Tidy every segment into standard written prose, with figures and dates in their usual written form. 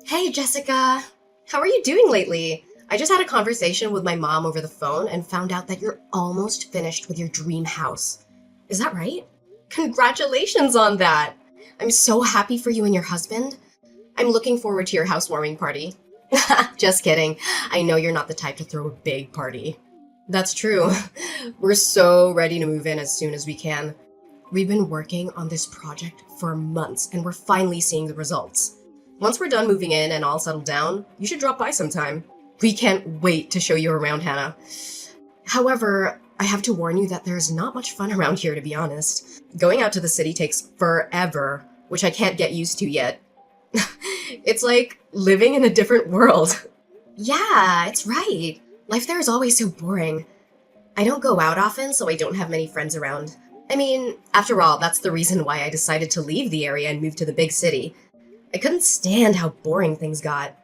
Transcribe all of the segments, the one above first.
Hey, Jessica. How are you doing lately? I just had a conversation with my mom over the phone and found out that you're almost finished with your dream house. Is that right? Congratulations on that! I'm so happy for you and your husband. I'm looking forward to your housewarming party. Just kidding. I know you're not the type to throw a big party. That's true. We're so ready to move in as soon as we can. We've been working on this project for months and we're finally seeing the results. Once we're done moving in and all settled down, you should drop by sometime. We can't wait to show you around, Hannah. However, I have to warn you that there's not much fun around here, to be honest. Going out to the city takes forever, which I can't get used to yet. It's like living in a different world. Yeah, it's right. Life there is always so boring. I don't go out often, so I don't have many friends around. I mean, after all, that's the reason why I decided to leave the area and move to the big city. I couldn't stand how boring things got,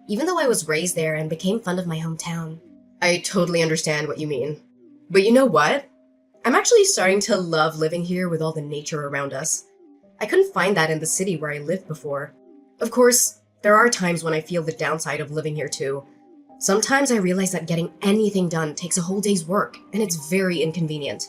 even though I was raised there and became fond of my hometown. I totally understand what you mean. But you know what? I'm actually starting to love living here with all the nature around us. I couldn't find that in the city where I lived before. Of course, there are times when I feel the downside of living here too. Sometimes I realize that getting anything done takes a whole day's work, and it's very inconvenient.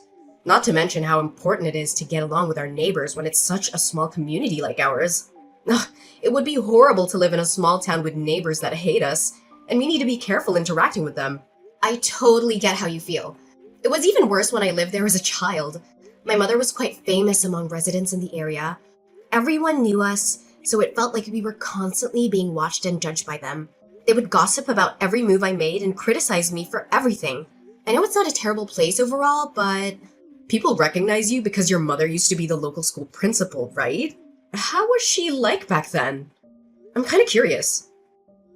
Not to mention how important it is to get along with our neighbors when it's such a small community like ours. Ugh, it would be horrible to live in a small town with neighbors that hate us, and we need to be careful interacting with them. I totally get how you feel. It was even worse when I lived there as a child. My mother was quite famous among residents in the area. Everyone knew us, so it felt like we were constantly being watched and judged by them. They would gossip about every move I made and criticize me for everything. I know it's not a terrible place overall, but people recognize you because your mother used to be the local school principal, right? How was she like back then? I'm kind of curious.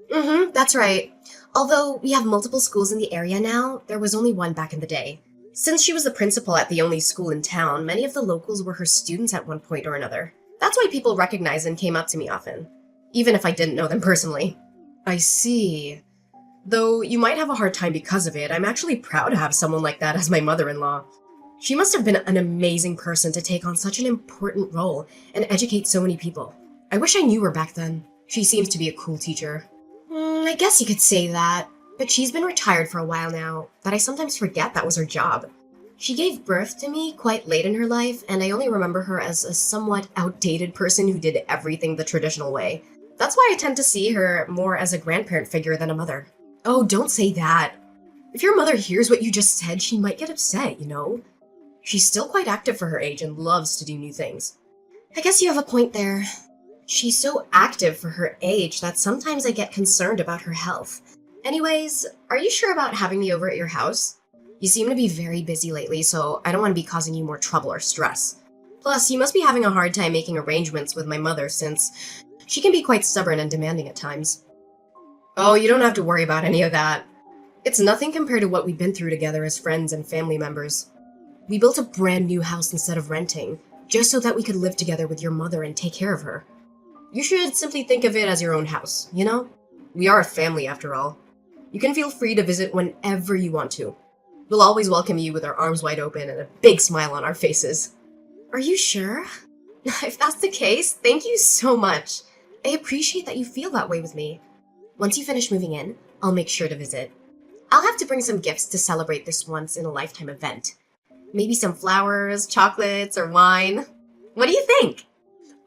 That's right. Although we have multiple schools in the area now, there was only one back in the day. Since she was the principal at the only school in town, many of the locals were her students at one point or another. That's why people recognized and came up to me often, even if I didn't know them personally. I see. Though you might have a hard time because of it, I'm actually proud to have someone like that as my mother-in-law. She must have been an amazing person to take on such an important role and educate so many people. I wish I knew her back then. She seems to be a cool teacher. I guess you could say that, but she's been retired for a while now, but I sometimes forget that was her job. She gave birth to me quite late in her life, and I only remember her as a somewhat outdated person who did everything the traditional way. That's why I tend to see her more as a grandparent figure than a mother. Oh, don't say that. If your mother hears what you just said, she might get upset, you know? She's still quite active for her age and loves to do new things. I guess you have a point there. She's so active for her age that sometimes I get concerned about her health. Anyways, are you sure about having me over at your house? You seem to be very busy lately, so I don't want to be causing you more trouble or stress. Plus, you must be having a hard time making arrangements with my mother since she can be quite stubborn and demanding at times. Oh, you don't have to worry about any of that. It's nothing compared to what we've been through together as friends and family members. We built a brand new house instead of renting, just so that we could live together with your mother and take care of her. You should simply think of it as your own house, you know? We are a family after all. You can feel free to visit whenever you want to. We'll always welcome you with our arms wide open and a big smile on our faces. Are you sure? If that's the case, thank you so much. I appreciate that you feel that way with me. Once you finish moving in, I'll make sure to visit. I'll have to bring some gifts to celebrate this once-in-a-lifetime event. Maybe some flowers, chocolates, or wine. What do you think?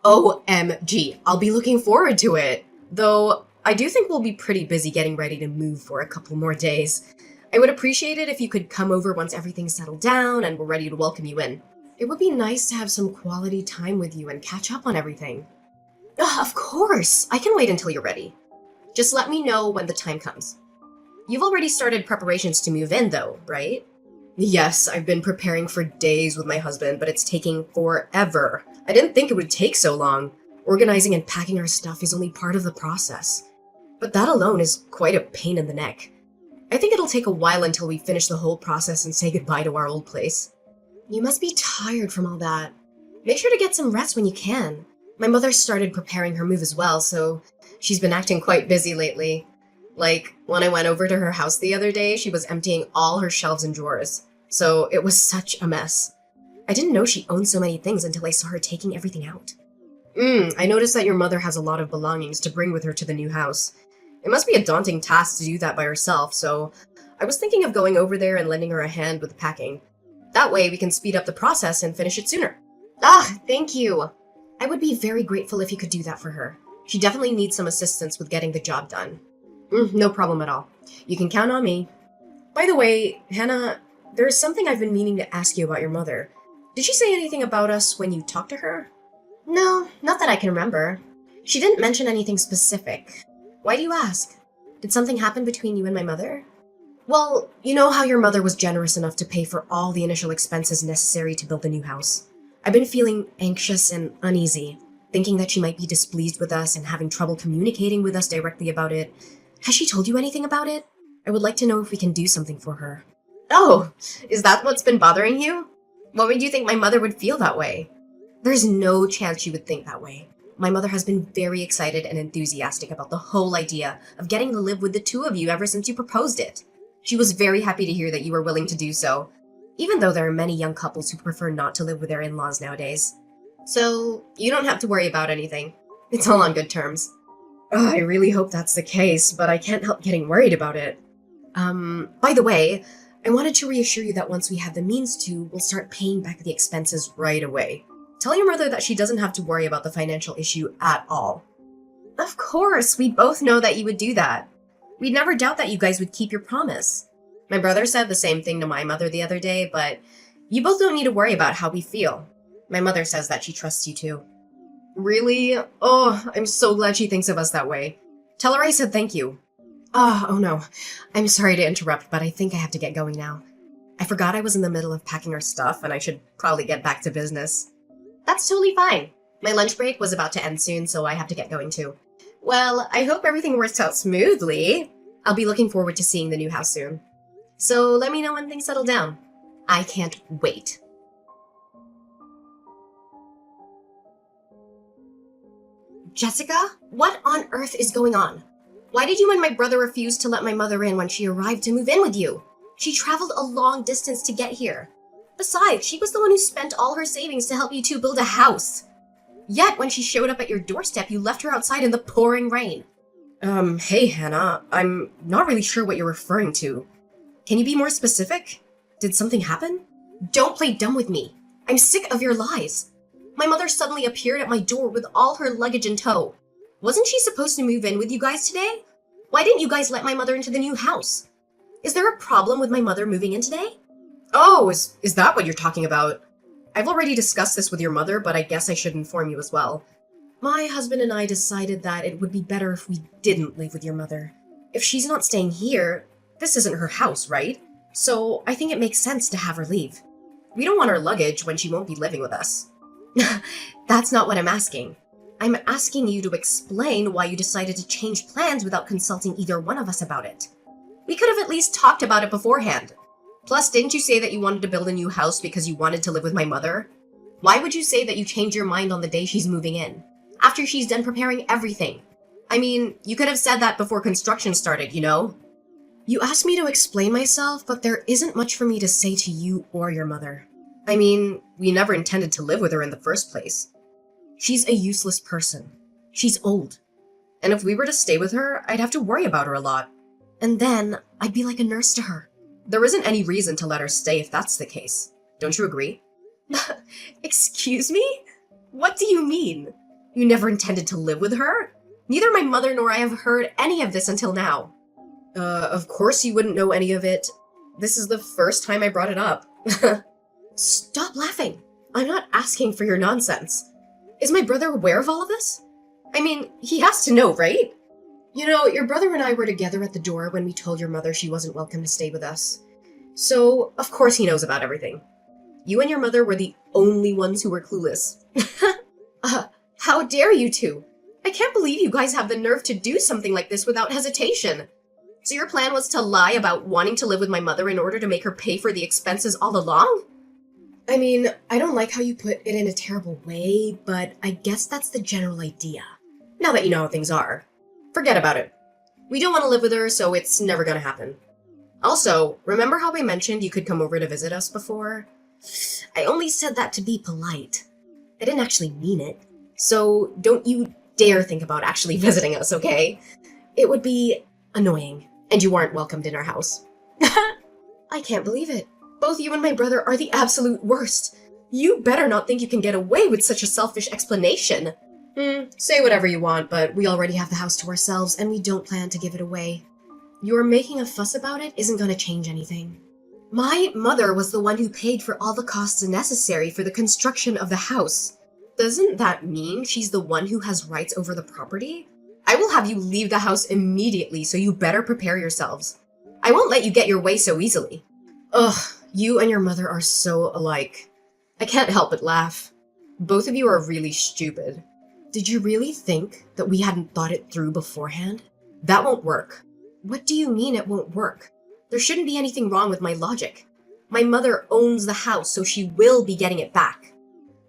OMG, I'll be looking forward to it. Though, I do think we'll be pretty busy getting ready to move for a couple more days. I would appreciate it if you could come over once everything's settled down and we're ready to welcome you in. It would be nice to have some quality time with you and catch up on everything. Of course! I can wait until you're ready. Just let me know when the time comes. You've already started preparations to move in, though, right? Yes, I've been preparing for days with my husband, but it's taking forever. I didn't think it would take so long. Organizing and packing our stuff is only part of the process. But that alone is quite a pain in the neck. I think it'll take a while until we finish the whole process and say goodbye to our old place. You must be tired from all that. Make sure to get some rest when you can. My mother started preparing her move as well, so she's been acting quite busy lately. Like, when I went over to her house the other day, she was emptying all her shelves and drawers. So it was such a mess. I didn't know she owned so many things until I saw her taking everything out. I noticed that your mother has a lot of belongings to bring with her to the new house. It must be a daunting task to do that by herself, so I was thinking of going over there and lending her a hand with the packing. That way we can speed up the process and finish it sooner. Ah, thank you. I would be very grateful if you could do that for her. She definitely needs some assistance with getting the job done. No problem at all. You can count on me. By the way, Hannah, there's something I've been meaning to ask you about your mother. Did she say anything about us when you talked to her? No, not that I can remember. She didn't mention anything specific. Why do you ask? Did something happen between you and my mother? Well, you know how your mother was generous enough to pay for all the initial expenses necessary to build the new house. I've been feeling anxious and uneasy, thinking that she might be displeased with us and having trouble communicating with us directly about it. Has she told you anything about it? I would like to know if we can do something for her. Oh, is that what's been bothering you? What made you think my mother would feel that way? There's no chance she would think that way. My mother has been very excited and enthusiastic about the whole idea of getting to live with the two of you ever since you proposed it. She was very happy to hear that you were willing to do so, even though there are many young couples who prefer not to live with their in-laws nowadays. So, you don't have to worry about anything. It's all on good terms. I really hope that's the case, but I can't help getting worried about it. By the way, I wanted to reassure you that once we have the means to, we'll start paying back the expenses right away. Tell your mother that she doesn't have to worry about the financial issue at all. Of course, we both know that you would do that. We'd never doubt that you guys would keep your promise. My brother said the same thing to my mother the other day, but you both don't need to worry about how we feel. My mother says that she trusts you too. Really? Oh, I'm so glad she thinks of us that way. Tell her I said thank you. Oh no. I'm sorry to interrupt, but I think I have to get going now. I forgot I was in the middle of packing our stuff, and I should probably get back to business. That's totally fine. My lunch break was about to end soon, so I have to get going too. Well, I hope everything works out smoothly. I'll be looking forward to seeing the new house soon. So let me know when things settle down. I can't wait. Jessica, what on earth is going on? Why did you and my brother refuse to let my mother in when she arrived to move in with you? She traveled a long distance to get here. Besides, she was the one who spent all her savings to help you two build a house. Yet, when she showed up at your doorstep, you left her outside in the pouring rain. Hey, Hannah, I'm not really sure what you're referring to. Can you be more specific? Did something happen? Don't play dumb with me. I'm sick of your lies. My mother suddenly appeared at my door with all her luggage in tow. Wasn't she supposed to move in with you guys today? Why didn't you guys let my mother into the new house? Is there a problem with my mother moving in today? Oh, is that what you're talking about? I've already discussed this with your mother, but I guess I should inform you as well. My husband and I decided that it would be better if we didn't live with your mother. If she's not staying here, this isn't her house, right? So I think it makes sense to have her leave. We don't want her luggage when she won't be living with us. That's not what I'm asking. I'm asking you to explain why you decided to change plans without consulting either one of us about it. We could have at least talked about it beforehand. Plus, didn't you say that you wanted to build a new house because you wanted to live with my mother? Why would you say that you changed your mind on the day she's moving in, after she's done preparing everything? I mean, you could have said that before construction started, you know? You asked me to explain myself, but there isn't much for me to say to you or your mother. I mean, we never intended to live with her in the first place. She's a useless person. She's old. And if we were to stay with her, I'd have to worry about her a lot. And then, I'd be like a nurse to her. There isn't any reason to let her stay if that's the case. Don't you agree? Excuse me? What do you mean? You never intended to live with her? Neither my mother nor I have heard any of this until now. Of course you wouldn't know any of it. This is the first time I brought it up. Stop laughing. I'm not asking for your nonsense. Is my brother aware of all of this? I mean, he has to know, right? You know, your brother and I were together at the door when we told your mother she wasn't welcome to stay with us. So, of course he knows about everything. You and your mother were the only ones who were clueless. How dare you two? I can't believe you guys have the nerve to do something like this without hesitation. So your plan was to lie about wanting to live with my mother in order to make her pay for the expenses all along? I mean, I don't like how you put it in a terrible way, but I guess that's the general idea. Now that you know how things are. Forget about it. We don't want to live with her, so it's never gonna happen. Also, remember how I mentioned you could come over to visit us before? I only said that to be polite. I didn't actually mean it. So don't you dare think about actually visiting us, okay? It would be annoying, and you aren't welcomed in our house. I can't believe it. Both you and my brother are the absolute worst. You better not think you can get away with such a selfish explanation. Say whatever you want, but we already have the house to ourselves, and we don't plan to give it away. Your making a fuss about it isn't going to change anything. My mother was the one who paid for all the costs necessary for the construction of the house. Doesn't that mean she's the one who has rights over the property? I will have you leave the house immediately, so you better prepare yourselves. I won't let you get your way so easily. Ugh, you and your mother are so alike. I can't help but laugh. Both of you are really stupid. Did you really think that we hadn't thought it through beforehand? That won't work. What do you mean it won't work? There shouldn't be anything wrong with my logic. My mother owns the house, so she will be getting it back.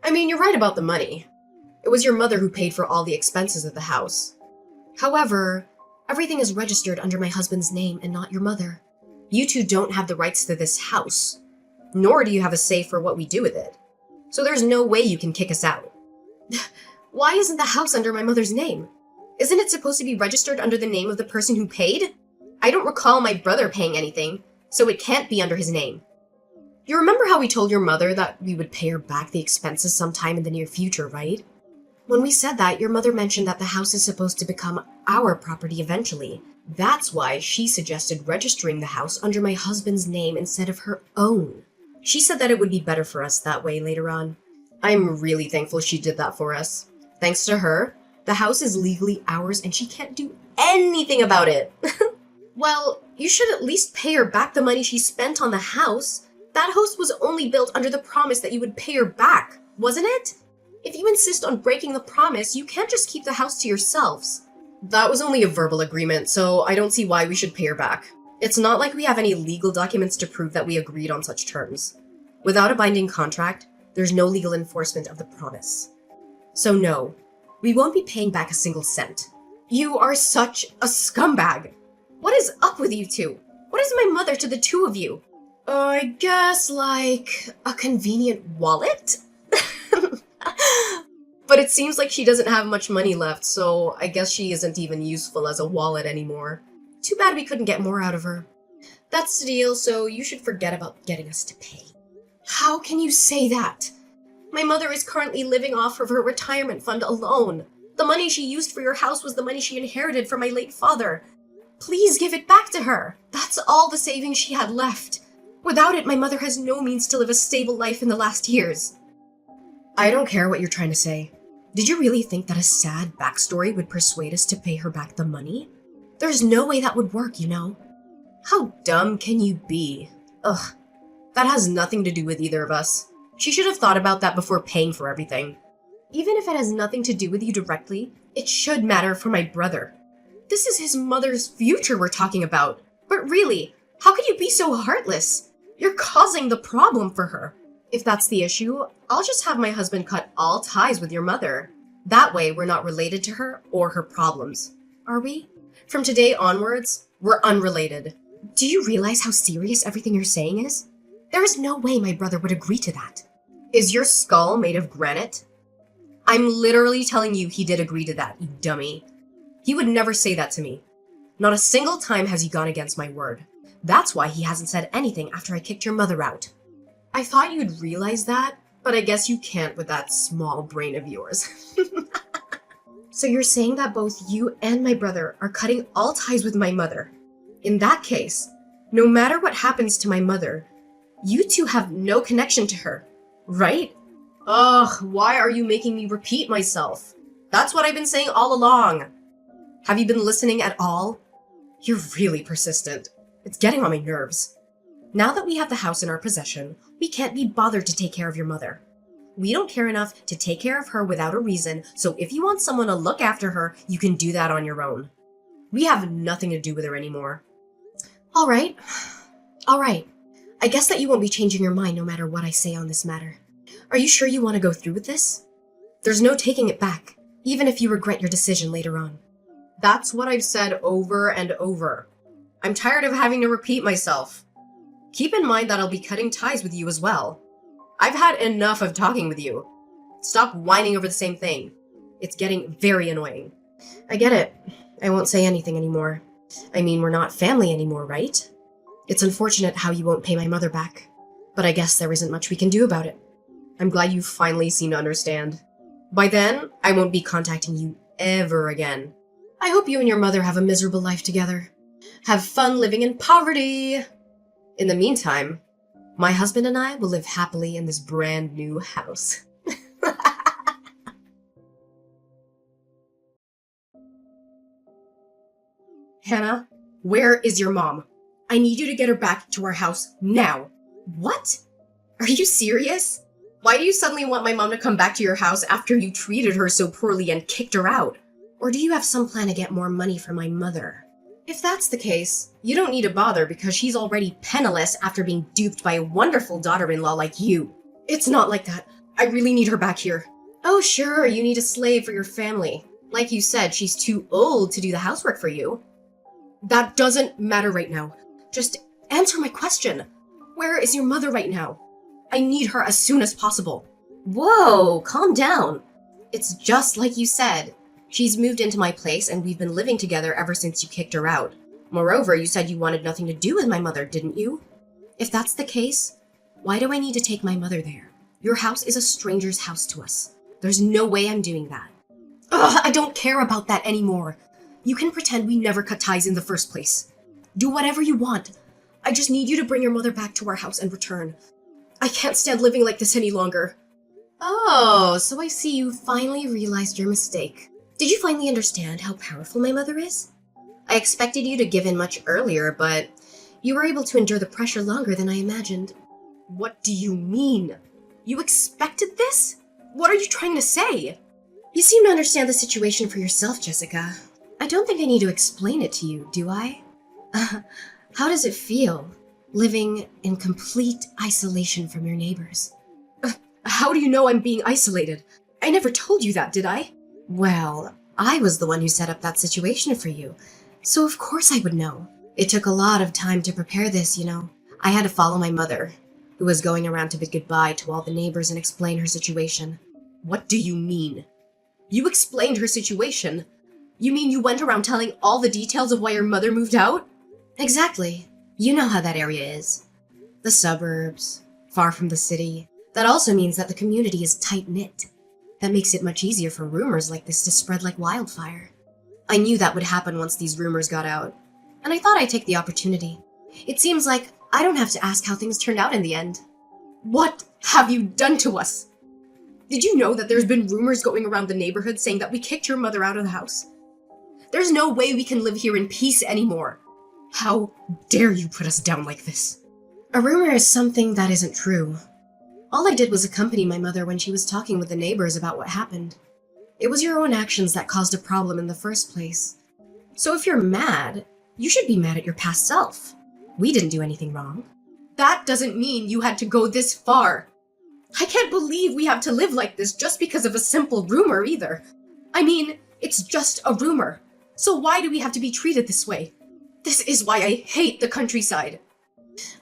I mean, you're right about the money. It was your mother who paid for all the expenses of the house. However, everything is registered under my husband's name and not your mother. You two don't have the rights to this house, nor do you have a say for what we do with it. So there's no way you can kick us out. Why isn't the house under my mother's name? Isn't it supposed to be registered under the name of the person who paid? I don't recall my brother paying anything, so it can't be under his name. You remember how we told your mother that we would pay her back the expenses sometime in the near future, right? When we said that, your mother mentioned that the house is supposed to become our property eventually. That's why she suggested registering the house under my husband's name instead of her own. She said that it would be better for us that way later on. I'm really thankful she did that for us. Thanks to her, the house is legally ours and she can't do anything about it. Well, you should at least pay her back the money she spent on the house. That house was only built under the promise that you would pay her back, wasn't it? If you insist on breaking the promise, you can't just keep the house to yourselves. That was only a verbal agreement, so I don't see why we should pay her back. It's not like we have any legal documents to prove that we agreed on such terms. Without a binding contract, there's no legal enforcement of the promise. So no, we won't be paying back a single cent. You are such a scumbag. What is up with you two? What is my mother to the two of you? I guess like a convenient wallet? But it seems like she doesn't have much money left, so I guess she isn't even useful as a wallet anymore. Too bad we couldn't get more out of her. That's the deal, so you should forget about getting us to pay. How can you say that? My mother is currently living off of her retirement fund alone. The money she used for your house was the money she inherited from my late father. Please give it back to her. That's all the savings she had left. Without it, my mother has no means to live a stable life in the last years. I don't care what you're trying to say. Did you really think that a sad backstory would persuade us to pay her back the money? There's no way that would work, you know. How dumb can you be? Ugh, that has nothing to do with either of us. She should have thought about that before paying for everything. Even if it has nothing to do with you directly, it should matter for my brother. This is his mother's future we're talking about. But really, how could you be so heartless? You're causing the problem for her. If that's the issue, I'll just have my husband cut all ties with your mother. That way, we're not related to her or her problems. Are we? From today onwards, we're unrelated. Do you realize how serious everything you're saying is? There is no way my brother would agree to that. Is your skull made of granite? I'm literally telling you he did agree to that, you dummy. He would never say that to me. Not a single time has he gone against my word. That's why he hasn't said anything after I kicked your mother out. I thought you'd realize that, but I guess you can't with that small brain of yours. So you're saying that both you and my brother are cutting all ties with my mother. In that case, no matter what happens to my mother, you two have no connection to her, right? Ugh, why are you making me repeat myself? That's what I've been saying all along. Have you been listening at all? You're really persistent. It's getting on my nerves. Now that we have the house in our possession, we can't be bothered to take care of your mother. We don't care enough to take care of her without a reason, so if you want someone to look after her, you can do that on your own. We have nothing to do with her anymore. All right. I guess that you won't be changing your mind no matter what I say on this matter. Are you sure you want to go through with this? There's no taking it back, even if you regret your decision later on. That's what I've said over and over. I'm tired of having to repeat myself. Keep in mind that I'll be cutting ties with you as well. I've had enough of talking with you. Stop whining over the same thing. It's getting very annoying. I get it. I won't say anything anymore. I mean, we're not family anymore, right? It's unfortunate how you won't pay my mother back, but I guess there isn't much we can do about it. I'm glad you finally seem to understand. By then, I won't be contacting you ever again. I hope you and your mother have a miserable life together. Have fun living in poverty! In the meantime, my husband and I will live happily in this brand new house. Hannah, where is your mom? I need you to get her back to our house now. What? Are you serious? Why do you suddenly want my mom to come back to your house after you treated her so poorly and kicked her out? Or do you have some plan to get more money from my mother? If that's the case, you don't need to bother because she's already penniless after being duped by a wonderful daughter-in-law like you. It's not like that. I really need her back here. Oh, sure, you need a slave for your family. Like you said, she's too old to do the housework for you. That doesn't matter right now. Just answer my question. Where is your mother right now? I need her as soon as possible. Whoa, calm down. It's just like you said. She's moved into my place and we've been living together ever since you kicked her out. Moreover, you said you wanted nothing to do with my mother, didn't you? If that's the case, why do I need to take my mother there? Your house is a stranger's house to us. There's no way I'm doing that. Ugh, I don't care about that anymore. You can pretend we never cut ties in the first place. Do whatever you want. I just need you to bring your mother back to our house and return. I can't stand living like this any longer. Oh, so I see you finally realized your mistake. Did you finally understand how powerful my mother is? I expected you to give in much earlier, but you were able to endure the pressure longer than I imagined. What do you mean? You expected this? What are you trying to say? You seem to understand the situation for yourself, Jessica. I don't think I need to explain it to you, do I? How does it feel, living in complete isolation from your neighbors? How do you know I'm being isolated? I never told you that, did I? Well, I was the one who set up that situation for you, so of course I would know. It took a lot of time to prepare this, you know. I had to follow my mother, who was going around to bid goodbye to all the neighbors and explain her situation. What do you mean? You explained her situation? You mean you went around telling all the details of why your mother moved out? Exactly. You know how that area is. The suburbs, far from the city. That also means that the community is tight-knit. That makes it much easier for rumors like this to spread like wildfire. I knew that would happen once these rumors got out, and I thought I'd take the opportunity. It seems like I don't have to ask how things turned out in the end. What have you done to us? Did you know that there's been rumors going around the neighborhood saying that we kicked your mother out of the house? There's no way we can live here in peace anymore. How dare you put us down like this? A rumor is something that isn't true. All I did was accompany my mother when she was talking with the neighbors about what happened. It was your own actions that caused a problem in the first place. So if you're mad, you should be mad at your past self. We didn't do anything wrong. That doesn't mean you had to go this far. I can't believe we have to live like this just because of a simple rumor either. I mean, it's just a rumor. So why do we have to be treated this way? This is why I hate the countryside.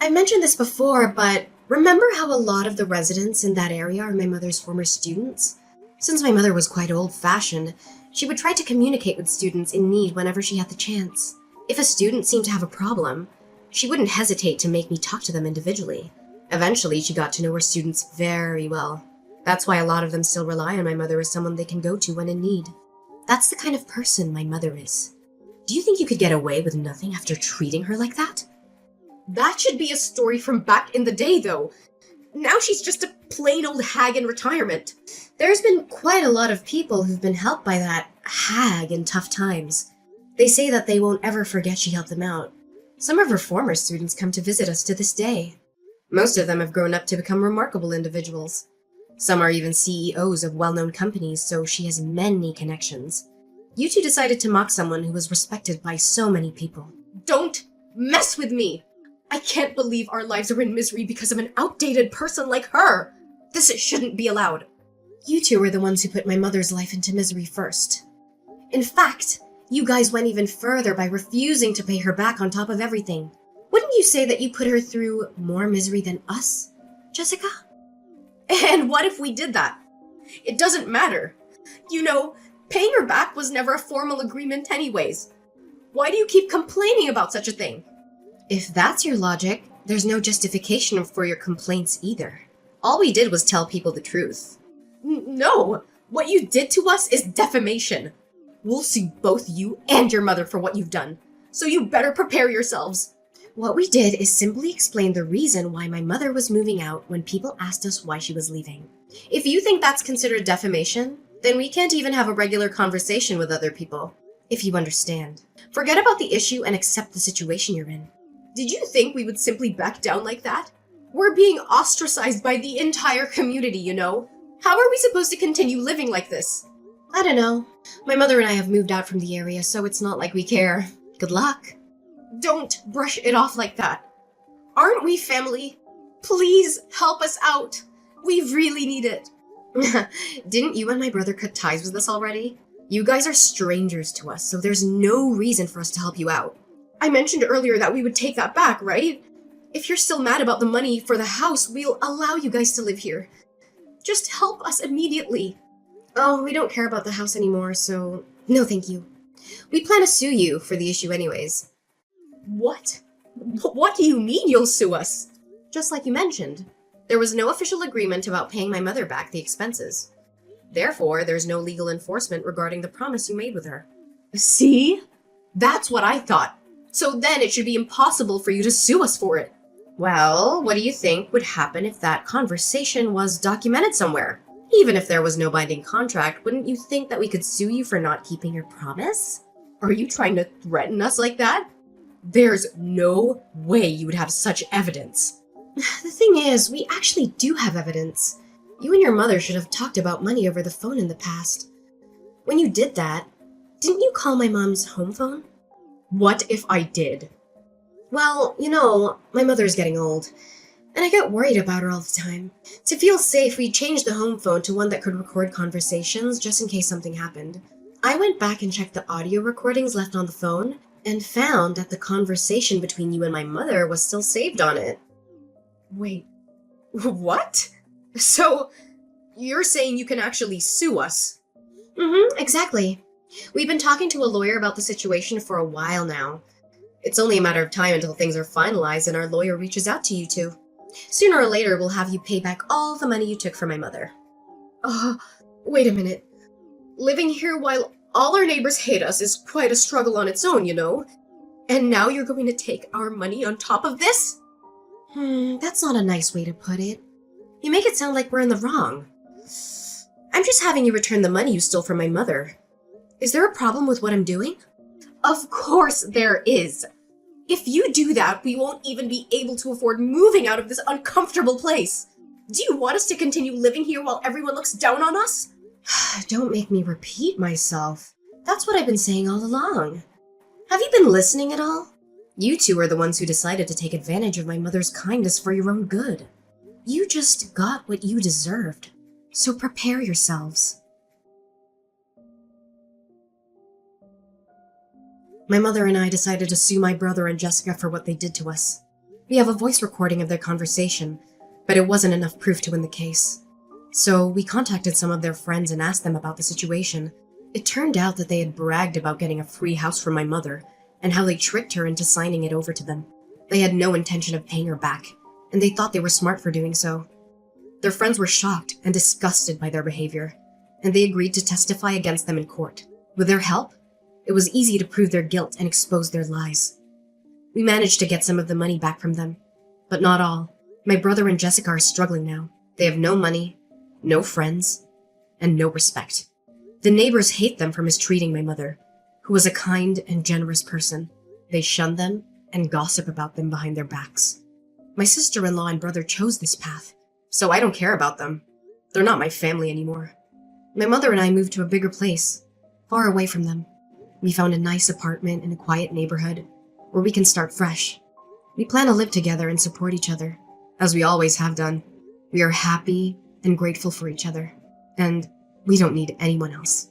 I've mentioned this before, but remember how a lot of the residents in that area are my mother's former students? Since my mother was quite old-fashioned, she would try to communicate with students in need whenever she had the chance. If a student seemed to have a problem, she wouldn't hesitate to make me talk to them individually. Eventually, she got to know her students very well. That's why a lot of them still rely on my mother as someone they can go to when in need. That's the kind of person my mother is. Do you think you could get away with nothing after treating her like that? That should be a story from back in the day, though. Now she's just a plain old hag in retirement. There's been quite a lot of people who've been helped by that hag in tough times. They say that they won't ever forget she helped them out. Some of her former students come to visit us to this day. Most of them have grown up to become remarkable individuals. Some are even CEOs of well-known companies, so she has many connections. You two decided to mock someone who was respected by so many people. Don't mess with me! I can't believe our lives are in misery because of an outdated person like her! This shouldn't be allowed. You two were the ones who put my mother's life into misery first. In fact, you guys went even further by refusing to pay her back on top of everything. Wouldn't you say that you put her through more misery than us, Jessica? And what if we did that? It doesn't matter. You know, Paying her back was never a formal agreement anyways. Why do you keep complaining about such a thing? If that's your logic, there's no justification for your complaints either. All we did was tell people the truth. No! What you did to us is defamation. We'll sue both you and your mother for what you've done. So you better prepare yourselves. What we did is simply explain the reason why my mother was moving out when people asked us why she was leaving. If you think that's considered defamation, then we can't even have a regular conversation with other people, if you understand. Forget about the issue and accept the situation you're in. Did you think we would simply back down like that? We're being ostracized by the entire community, you know? How are we supposed to continue living like this? I don't know. My mother and I have moved out from the area, so it's not like we care. Good luck. Don't brush it off like that. Aren't we family? Please help us out. We really need it. Didn't you and my brother cut ties with us already? You guys are strangers to us, so there's no reason for us to help you out. I mentioned earlier that we would take that back, right? If you're still mad about the money for the house, we'll allow you guys to live here. Just help us immediately. Oh, we don't care about the house anymore, so no thank you. We plan to sue you for the issue anyways. What? What do you mean you'll sue us? Just like you mentioned, there was no official agreement about paying my mother back the expenses. Therefore, there's no legal enforcement regarding the promise you made with her. See? That's what I thought. So then it should be impossible for you to sue us for it. Well, what do you think would happen if that conversation was documented somewhere? Even if there was no binding contract, wouldn't you think that we could sue you for not keeping your promise? Are you trying to threaten us like that? There's no way you would have such evidence. The thing is, we actually do have evidence. You and your mother should have talked about money over the phone in the past. When you did that, didn't you call my mom's home phone? What if I did? Well, you know, my mother's getting old, and I get worried about her all the time. To feel safe, we changed the home phone to one that could record conversations just in case something happened. I went back and checked the audio recordings left on the phone, and found that the conversation between you and my mother was still saved on it. Wait, what? So, you're saying you can actually sue us? Exactly. We've been talking to a lawyer about the situation for a while now. It's only a matter of time until things are finalized and our lawyer reaches out to you two. Sooner or later, we'll have you pay back all the money you took from my mother. Wait a minute. Living here while all our neighbors hate us is quite a struggle on its own, you know? And now you're going to take our money on top of this? That's not a nice way to put it. You make it sound like we're in the wrong. I'm just having you return the money you stole from my mother. Is there a problem with what I'm doing? Of course there is. If you do that, we won't even be able to afford moving out of this uncomfortable place. Do you want us to continue living here while everyone looks down on us? Don't make me repeat myself. That's what I've been saying all along. Have you been listening at all? You two are the ones who decided to take advantage of my mother's kindness for your own good. You just got what you deserved. So prepare yourselves. My mother and I decided to sue my brother and Jessica for what they did to us. We have a voice recording of their conversation, but it wasn't enough proof to win the case. So we contacted some of their friends and asked them about the situation. It turned out that they had bragged about getting a free house from my mother, and how they tricked her into signing it over to them. They had no intention of paying her back, and they thought they were smart for doing so. Their friends were shocked and disgusted by their behavior, and they agreed to testify against them in court. With their help, it was easy to prove their guilt and expose their lies. We managed to get some of the money back from them, but not all. My brother and Jessica are struggling now. They have no money, no friends, and no respect. The neighbors hate them for mistreating my mother, who was a kind and generous person. They shun them and gossip about them behind their backs. My sister-in-law and brother chose this path, so I don't care about them. They're not my family anymore. My mother and I moved to a bigger place, far away from them. We found a nice apartment in a quiet neighborhood where we can start fresh. We plan to live together and support each other, as we always have done. We are happy and grateful for each other, and we don't need anyone else.